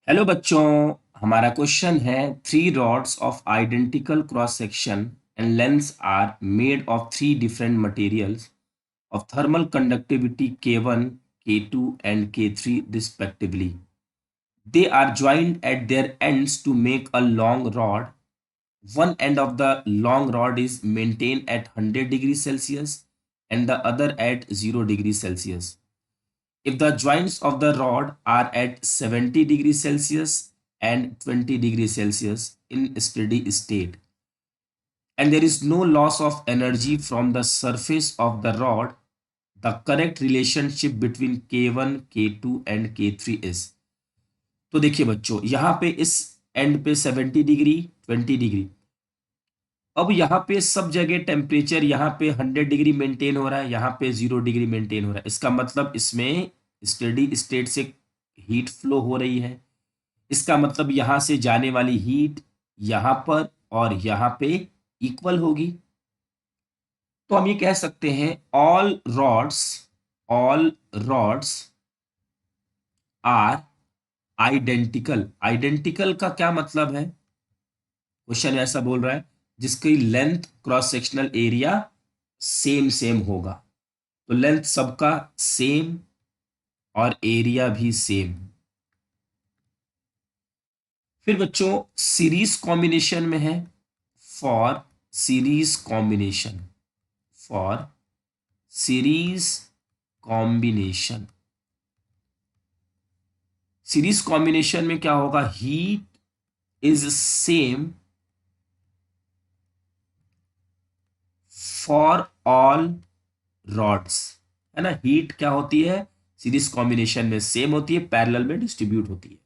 Hello बच्चों। हमारा question है three rods of identical cross section and lengths are made of three different materials of thermal conductivity K1, K2 and K3 respectively. They are joined at their ends to make a long rod. One end of the long rod is maintained at 100 degrees Celsius and the other at 0 degrees Celsius. If the joints of the rod are at 70 degrees Celsius and 20 degrees Celsius in steady state, and there is no loss of energy from the surface of the rod, the correct relationship between K1, K2 and K3 is। तो देखिए बच्चों, यहाँ पे इस and पे 70 degree 20 degree. अब यहाँ पे सब जगह टेम्परेचर यहाँ पे 100 डिग्री मेंटेन हो रहा है, यहाँ पे 0 डिग्री मेंटेन हो रहा है। इसका मतलब इसमें स्टेडी स्टेट से हीट फ्लो हो रही है। इसका मतलब यहाँ से जाने वाली हीट यहाँ पर और यहाँ पे इक्वल होगी। तो हम ये कह सकते हैं all rods are identical. Identical का क्या मतलब है? क्वेश्चन ऐसा बोल रहा है जिसकी length cross sectional area same same होगा। तो लेंथ सबका सेम और एरिया भी सेम। फिर बच्चों सीरीज कॉम्बिनेशन में है for series combination for series combination series combination में क्या होगा? Heat is same for all rods, है ना। हीट क्या होती है? सीरीज कॉम्बिनेशन में सेम होती है, पैरेलल में डिस्ट्रीब्यूट होती है।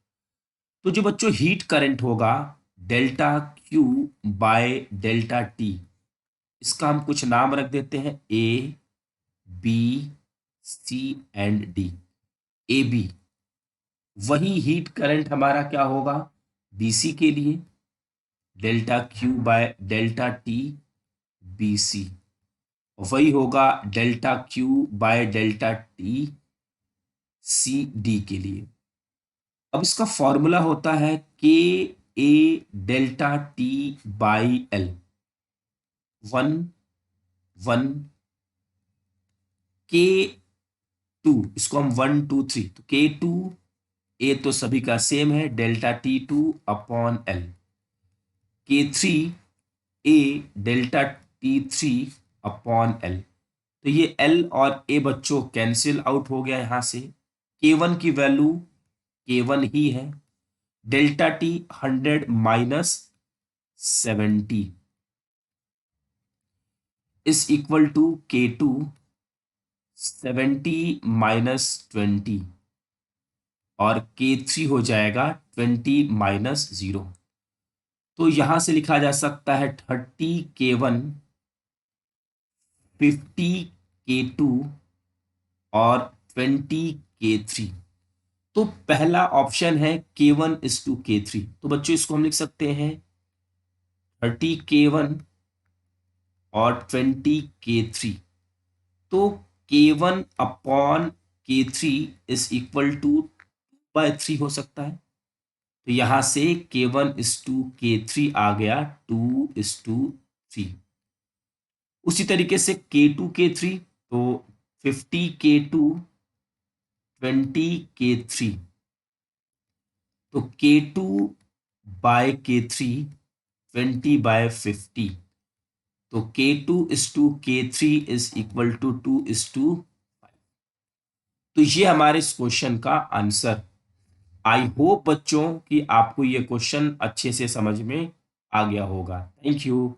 तो जो बच्चों हीट करंट होगा delta Q by delta T, इसका हम कुछ नाम रख देते हैं A B C and D. A B, वही हीट करंट हमारा क्या होगा बीसी के लिए, delta Q by delta T B C. वही होगा delta Q by delta T C D के लिए। अब इसका फॉर्मूला होता है K A delta T by L, 1 1 के टू, इसको हम 1 2 3, तो के टू ए तो सभी का सेम है, delta T two upon L. K three A delta T three upon L. तो ये एल और ए बच्चों कैंसिल आउट हो गया यहां से। के वन की वैल्यू के वन ही है, delta T 100 minus 70 is equal to K two 70 minus 20 और के थ्री हो जाएगा 20 माइनस 0। तो यहां से लिखा जा सकता है 30 के वन 50 के टू और 20 के थ्री। तो पहला ऑप्शन है के वन इज टू के थ्री। तो बच्चों इसको हम लिख सकते हैं 30 के वन और 20 के थ्री। तो के वन अपॉन के थ्री इज इक्वल टू 2/3 हो सकता है। तो यहां से के वन इज टू के थ्री आ गया 2:3। उसी तरीके से के टू के थ्री, तो 50 के टू 20 के थ्री, तो के टू बाय के थ्री 20/50। तो के टू इज टू के थ्री इज इक्वल टू 2:5। तो ये हमारे इस क्वेश्चन का आंसर। आई होप बच्चों कि आपको ये क्वेश्चन अच्छे से समझ में आ गया होगा। Thank you.